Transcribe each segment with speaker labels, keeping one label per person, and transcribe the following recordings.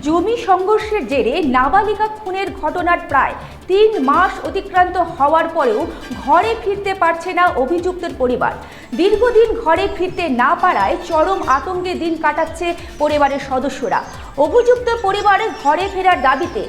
Speaker 1: জমি সংঘর্ষের জেরে নাবালিকা খুনের ঘটনার প্রায় ৩ মাস অতিক্রান্ত হওয়ার পরেও ঘরে ফিরতে পারছে না অভিযুক্তের পরিবার। দীর্ঘদিন ঘরে ফিরতে না পারায় চরম আতঙ্কে দিন কাটাচ্ছে পরিবারের সদস্যরা। অভিযুক্ত পরিবারের ঘরে ফেরার দাবিতে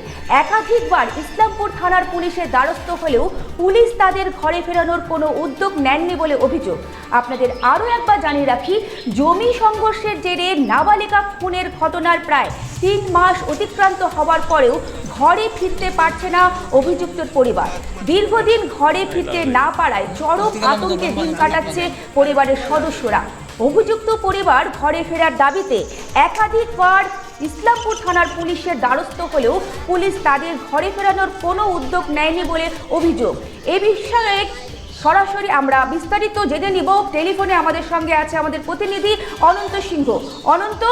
Speaker 1: একাধিকবার ইসলামপুর থানার পুলিশের দ্বারস্থ হলেও পুলিশ তাদের ঘরে ফেরানোর কোনো উদ্যোগ নেননি বলে অভিযোগ। আপনাদের আরও একবার জানিয়ে রাখি, জমি সংঘর্ষের জেরে নাবালিকা খুনের ঘটনার প্রায় ৩ মাস অতিক্রান্ত হওয়ার পরেও ঘরে ফিরতে পারছে না অভিযুক্তের পরিবার। দীর্ঘদিন ঘরে ফিরতে না পারায় চরম আতঙ্কে দিন কাটাচ্ছে পরিবারের সদস্যরা। অভিযুক্ত পরিবার ঘরে ফেরার দাবিতে একাধিকবার ইসলামপুর থানার পুলিশের দ্বারস্থ হলেও পুলিশ তাদের ঘরে ফেরানোর কোনো উদ্যোগ নেয়নি বলে অভিযোগ। এ বিষয়ে সরাসরি আমরা বিস্তারিত জেনে নিব। টেলিফোনে আমাদের সঙ্গে আছে আমাদের প্রতিনিধি অনন্ত সিংহ। অনন্ত,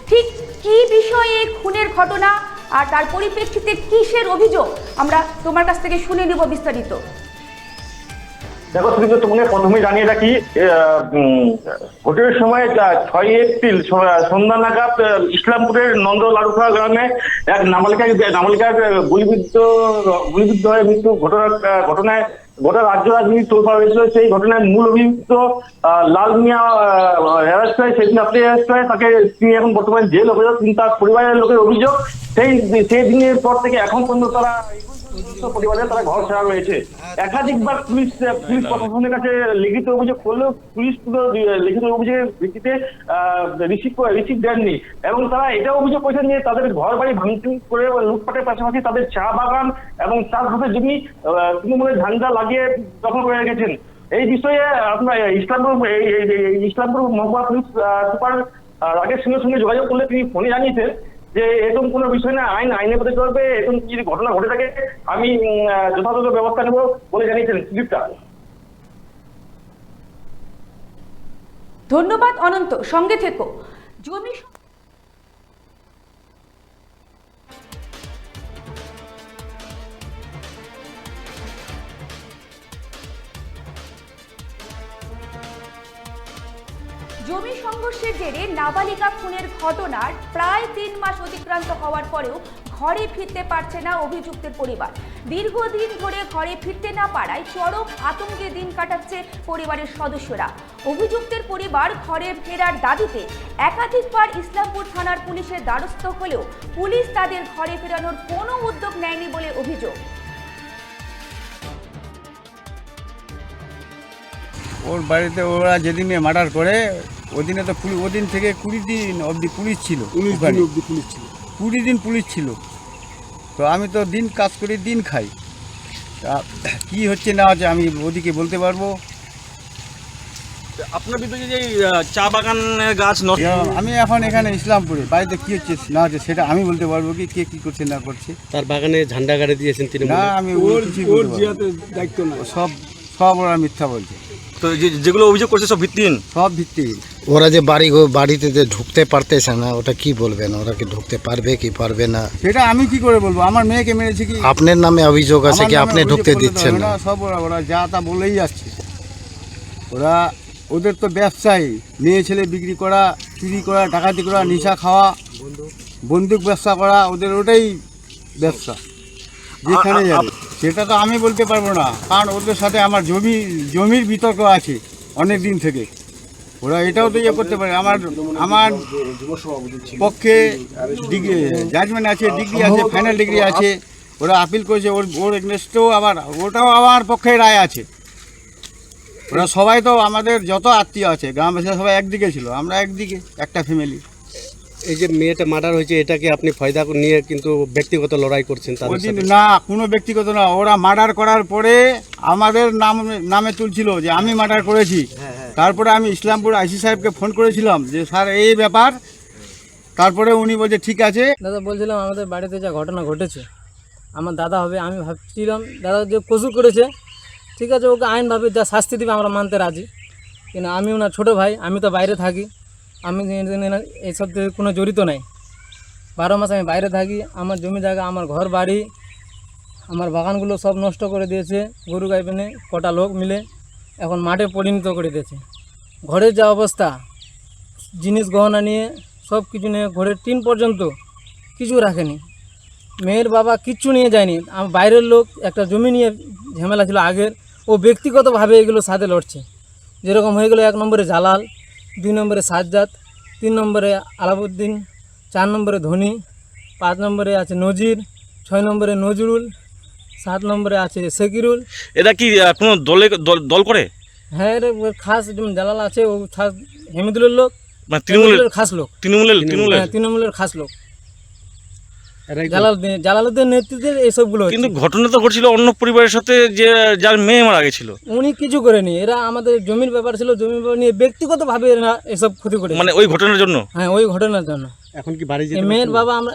Speaker 1: ঠিক কি বিষয়ে খুনের ঘটনা আর তার পরিপ্রেক্ষিতে কিসের অভিযোগ, আমরা তোমার কাছ থেকে শুনে নিব বিস্তারিত।
Speaker 2: দেখো, তোমাকে প্রথমে জানিয়ে রাখি, ভোটের সময় 6 এপ্রিল সন্ধ্যা নাগাদ ইসলামপুরের নন্দলাড়ুখা গ্রামে এক নাবালিকার গুলিবিদ্ধ হয়ে মৃত্যু ঘটনায় গোটা রাজ্য রাজনীতি তোলপাড় হয়েছিল। সেই ঘটনায় মূল অভিযুক্ত লাল মিয়া অ্যারেস্ট হয়, সেদিন আপনি অ্যারেস্ট হয়, তিনি এখন বর্তমানে জেল অভিযোগ, কিন্তু তার পরিবারের লোকের অভিযোগ সেই দিনের পর থেকে এখন পর্যন্ত তারা ঘর ছাড়া রয়েছে। একাধিকবার পুলিশ প্রশাসনের কাছে লিখিত অভিযোগ করলেও পুলিশ লিখিত অভিযোগের ভিত্তিতে রিসিভ দেননি, এবং তারা এটা অভিযোগ করেছেন যে তাদের ঘর বাড়ি ভাঙচুর করে লুটপাটের পাশাপাশি তাদের চা বাগান এবং চাষবাসের জমি তৃণমূলের ঝান্ডা লাগিয়ে দখল করে রেখেছেন। এই বিষয়ে আপনার ইসলামপুর মহকুমা পুলিশ সুপার রাগের সঙ্গে যোগাযোগ করলে তিনি ফোনে জানিয়েছেন যে এরকম কোনো বিষয় না, আইনের পথে চলবে, এরকম যদি ঘটনা ঘটে থাকে আমি যথাযথ ব্যবস্থা নেব বলে জানিয়েছেন সুদীপ্তা।
Speaker 1: ধন্যবাদ অনন্ত, সঙ্গে থেকো। জমি সংঘর্ষের জেরে নাবালিকা খুনের ঘটনার প্রায় ৩ মাস অতিক্রান্ত হওয়ার পরেও ঘরে ফিরতে পারছে না অভিযুক্তের পরিবার। দীর্ঘদিন ধরে ঘরে ফিরতে না পারায় চরম আতঙ্কে দিন কাটাচ্ছে পরিবারের সদস্যরা। অভিযুক্তের পরিবার ঘরে ফেরার দাবিতে একাধিকবার ইসলামপুর থানার পুলিশের দ্বারস্থ হলেও পুলিশ তাদের ঘরে ফেরানোর কোনো উদ্যোগ নেয়নি বলে অভিযোগ।
Speaker 3: ওর বাড়িতে ওরা যেদিনে মার্ডার করে ওদিনে তো ওদিন থেকে 20 দিন অবধি পুলিশ ছিল, 20 দিন পুলিশ ছিল। তো আমি তো দিন কাজ করি, দিন খাই, তা কী হচ্ছে না হচ্ছে আমি ওদিকে বলতে পারবো।
Speaker 4: আপনার বিরুদ্ধে যে চা বাগানের গাছ নষ্ট,
Speaker 3: আমি এখন এখানে ইসলামপুরে বাড়িতে কী হচ্ছে না হচ্ছে সেটা আমি বলতে পারবো কি কে কী করছে না করছে।
Speaker 4: তার বাগানে ঝান্ডা গাড়ি দিয়েছেন তিনি?
Speaker 3: না, আমি দায়িত্ব না, সব ওরা মিথ্যা বলছে।
Speaker 4: তো যেগুলো অভিযোগ করছে সব ভিত্তিহীন,
Speaker 3: সব ভিত্তিহীন।
Speaker 5: ওরা যে বাড়িতে ঢুকতে পারতেছে না, ওটা কি বলবেন? ওরা কি ঢুকতে পারবে কি পারবে না
Speaker 3: সেটা আমি কি করে বলবো? আমার মেয়েকে মেরেছে কি?
Speaker 5: আপনার নামে অভিযোগ আছে কি? আপনি ঢুকতে দিচ্ছেন না?
Speaker 3: সব ওরা যা তা বলেই যাচ্ছে। ওদের তো ব্যবসায়ী, মেয়ে ছেলে বিক্রি করা, চুরি করা, ডাকাতি করা, নেশা খাওয়া, বন্দুক ব্যবসা করা, ওদের ওটাই ব্যবসা। যেখানে যাবে সেটা তো আমি বলতে পারবো না, কারণ ওদের সাথে আমার জমির বিতর্ক আছে অনেক দিন থেকে। ওরা এটাও তো ইয়ে করতে পারে, আমার পক্ষে ডিগ্রি জাজমেন্ট আছে, ডিগ্রি আছে, ফাইনাল ডিগ্রি আছে। ওরা আপিল করেছে, ওর এগনেস্টেও আবার ওটাও আমার পক্ষে রায় আছে। ওরা সবাই তো আমাদের যত আত্মীয় আছে গ্রামবাসীরা সবাই একদিকে ছিল, আমরা একদিকে, একটা ফ্যামিলি।
Speaker 4: এই যে মেয়েটা মার্ডার হয়েছে এটাকে আপনি ফায়দা নিয়ে কিন্তু ব্যক্তিগত লড়াই করছেন?
Speaker 3: না, কোনো ব্যক্তিগত না। ওরা মার্ডার করার পরে আমাদের নামে তুলছিল যে আমি মার্ডার করেছি। তারপরে আমি ইসলামপুর আইসি সাহেবকে ফোন করেছিলাম যে স্যার এই ব্যাপার, তারপরে উনি বলছে ঠিক আছে।
Speaker 6: দাদা বলছিলাম আমাদের বাড়িতে যা ঘটনা ঘটেছে আমার দাদা হবে, আমি ভাবছিলাম দাদা যে কসুর করেছে ঠিক আছে, ওকে আইনভাবে যা শাস্তি দেবে আমরা মানতে রাজি, কিন্তু আমি ওনার ছোটো ভাই, আমি তো বাইরে থাকি, আমি এইসব কোনো জড়িত নাই। 12 মাস আমি বাইরে থাকি, আমার জমি জায়গা, আমার ঘর বাড়ি, আমার বাগানগুলো সব নষ্ট করে দিয়েছে গরু গাই পেনে কটা লোক মিলে, এখন মাঠে পরিণত করে দিয়েছে। ঘরের যা অবস্থা, জিনিস গহনা নিয়ে সব কিছু নিয়ে, ঘরের টিন পর্যন্ত কিছু রাখেনি। মেয়ের বাবা কিচ্ছু নিয়ে যায়নি। বাইরের লোক একটা জমি নিয়ে ঝামেলা ছিল আগের, ও ব্যক্তিগতভাবে এগুলো সাথে লড়ছে। যেরকম হয়ে গেলো 1 নম্বরে জালাল, 2 নম্বরে সাজ্জাদ, 3 নম্বরে আলাউদ্দিন, 4 নম্বরে ধনী, 5 নম্বরে আছে নজির, 6 নম্বরে নজরুল, 7 নম্বরে আছে সেকিরুল।
Speaker 7: এরা কি কোনো দল করে?
Speaker 6: হ্যাঁ, এর খাস যেমন জালাল আছে ও খাস হেমিদুলের লোক,
Speaker 7: মানে তৃণমূলের
Speaker 6: খাস লোক,
Speaker 7: তৃণমূলের
Speaker 6: হ্যাঁ, তৃণমূলের খাস লোক। জালালউদ্দিনের নেতৃত্বে এইসবগুলো হচ্ছে।
Speaker 7: কিন্তু ঘটনা তো ঘটছিল অন্য পরিবারের সাথে, যে যার মেয়ে মারা গেছিল।
Speaker 6: উনি কিছু করেনি, এরা আমাদের জমির ব্যাপার ছিল, জমির ব্যাপার নিয়ে ব্যক্তিগতভাবে এরা এসব ক্ষতি করে।
Speaker 7: মানে ওই ঘটনার জন্য?
Speaker 6: হ্যাঁ, ওই ঘটনার জন্য।
Speaker 4: এখন কি বাড়ি যেতে
Speaker 6: এই মেয়ের বাবা আমরা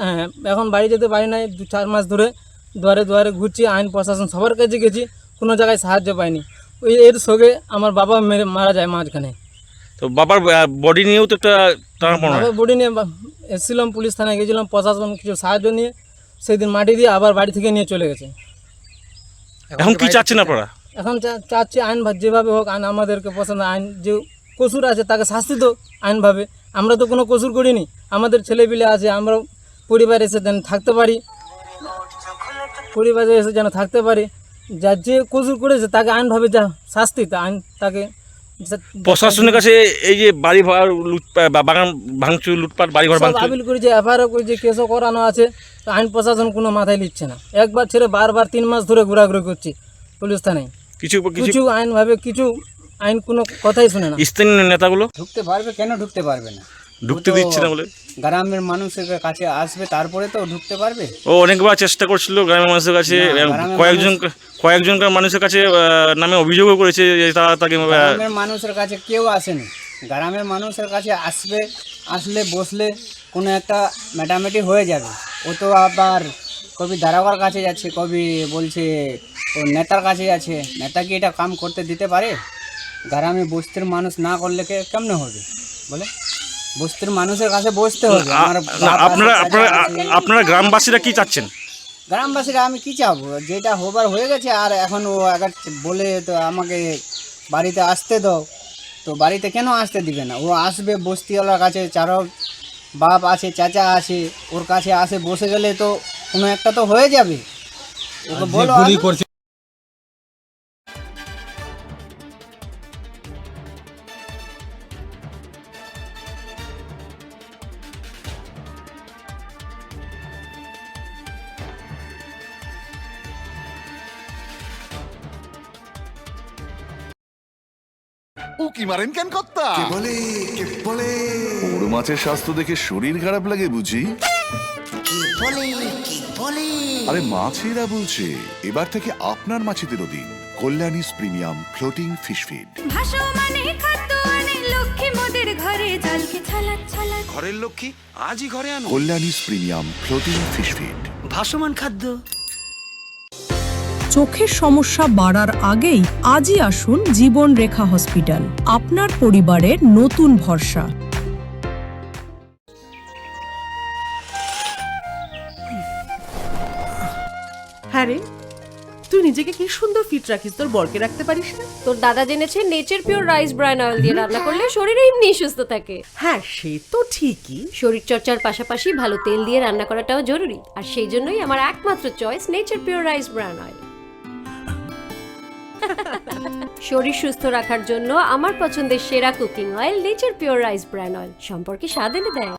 Speaker 6: এখন বাড়ি যেতে পারি নাই। 2-4 মাস ধরে দুয়ারে দুয়ারে ঘুরছি, আইন প্রশাসন সবার কাছে গেছি, কোনো জায়গায় সাহায্য পাইনি। ওই এর সঙ্গে আমার বাবা মারা যায় মাঝখানে।
Speaker 7: তো বাবার বডি নিয়েও তো একটা টানাপোড়েন হয়।
Speaker 6: বাবার বডি নিয়ে এসেছিলাম, পুলিশ থানায় গেছিলাম, প্রশাসন কিছু সাহায্য নিয়ে সেদিন মাটি দিয়ে আবার বাড়ি থেকে নিয়ে চলে গেছে।
Speaker 7: এখন কি চাচ্ছেন আপনারা?
Speaker 6: এখন চাচ্ছি আইন যেভাবে হোক, আইন আমাদেরকে পছন্দ, আইন যে কসুর আছে তাকে শাস্তি তো আইনভাবে। আমরা তো কোনো কসুর করিনি, আমাদের ছেলেপিলে আছে, আমরা পরিবারে এসে যেন থাকতে পারি, পরিবারে এসে যেন থাকতে পারি। যা যে কসুর করেছে তাকে আইনভাবে যা শাস্তি, তা আইন তাকে।
Speaker 7: প্রশাসনের কাছে এই যে বাড়ি বাগান ভাঙচুর, লুটপাট, বাড়িঘর ভাঙচুর
Speaker 6: আপিল করেছে, এফআইআর করেছে, কেসও করানো আছে, তো আইন প্রশাসন কোনো মাথায় নিচ্ছে না। একবার ছেড়ে বারবার 3 মাস ধরে ঘোরাঘুরি করছি পুলিশ থানায়। কিছু আইনভাবে কিছু আইন কোনো কথাই শুনে না।
Speaker 7: স্থানীয় নেতাগুলো
Speaker 3: ঢুকতে পারবে কেন? ঢুকতে পারবে না,
Speaker 7: ঢুকতে দিচ্ছে না বলে।
Speaker 3: গ্রামের মানুষের কাছে আসবে তারপরে তো ঢুকতে পারবে।
Speaker 7: ও অনেকবার চেষ্টা করছিল গ্রামের মানুষের কাছে, কয়েকজনকার মানুষের কাছে নামে অভিযোগও করেছে যে তারা তাকে।
Speaker 3: গ্রামের মানুষের কাছে কেউ আসেনি। গ্রামের মানুষের কাছে আসলে বসলে কোনো একটা মেটামেটি হয়ে যাবে। ও তো আবার কবি দারোগার কাছে যাচ্ছে, কবি বলছে ও নেতার কাছে যাচ্ছে। নেতা কি এটা কাম করতে দিতে পারে? গ্রামে বস্তির আপনার না করলে কেমনে হবে বলে? বস্তির মানুষের কাছে বসতে হবে।
Speaker 7: আপনারা গ্রামবাসীরা কি চাচ্ছেন?
Speaker 3: গ্রামবাসীরা আমি কি চাবো, যেটা হবার হয়ে গেছে। আর এখন ও একবার বলে তো আমাকে বাড়িতে আসতে দাও, তো বাড়িতে কেন আসতে দিবে না? ও আসবে বস্তিওয়ালার কাছে, চারো বাপ আছে, চাচা আছে, ওর কাছে আসে বসে গেলে তো কোনো একটা তো হয়ে যাবে। ওকে বলো
Speaker 8: উকি মারেন কেন কর্তা? কে বলে বড় মাছের স্বাস্থ্য দেখে শরীর খারাপ লাগে বুঝি? আরে মাছেরা বলছে, এবার থেকে আপনার মাছেদেরও দিন কল্যাণীস প্রিমিয়াম ফ্লোটিং ফিশ ফিড।
Speaker 9: ঘরের লক্ষ্মী আজই ঘরে আনো
Speaker 8: কল্যাণীস প্রিমিয়াম ফ্লোটিং ফিশ ফিড,
Speaker 9: ভাসমান খাদ্য।
Speaker 10: চোখের সমস্যা বাড়ার আগেই আজই আসুন জীবন রেখা হসপিটাল, আপনার পরিবারের নতুন ভরসা।
Speaker 11: হ্যাঁ রে, তুই নিজেকে কি সুন্দর ফিট রাখিস, তোর বরকে রাখতে পারিস না?
Speaker 12: তোর দাদা জেনেছে nature pure rice bran oil দিয়ে রান্না করলে শরীর এমনি সুস্থ থাকে।
Speaker 11: হ্যাঁ, সে তো ঠিকই।
Speaker 12: শরীর চর্চার পাশাপাশি ভালো তেল দিয়ে রান্না করাটাও জরুরি, আর সেই জন্যই আমার একমাত্র choice nature pure rice bran oil. শরীর সুস্থ রাখার জন্য আমার পছন্দের সেরা cooking oil nature pure rice bran oil, সম্পর্কে স্বাদ এনে দেয়।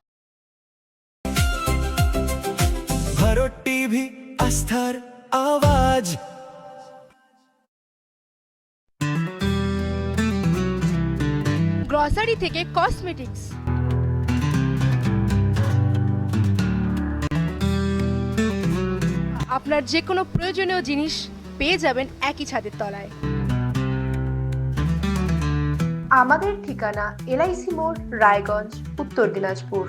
Speaker 9: ভারত টিভি, আস্থার আওয়াজ।
Speaker 13: গ্রসারি থেকে কসমেটিক্স, আপনার যে কোনো প্রয়োজনীয় জিনিস পেয়ে যাবেন একই ছাদের তলায়। আমাদের ঠিকানা LIC মোড়, রায়গঞ্জ, উত্তর দিনাজপুর।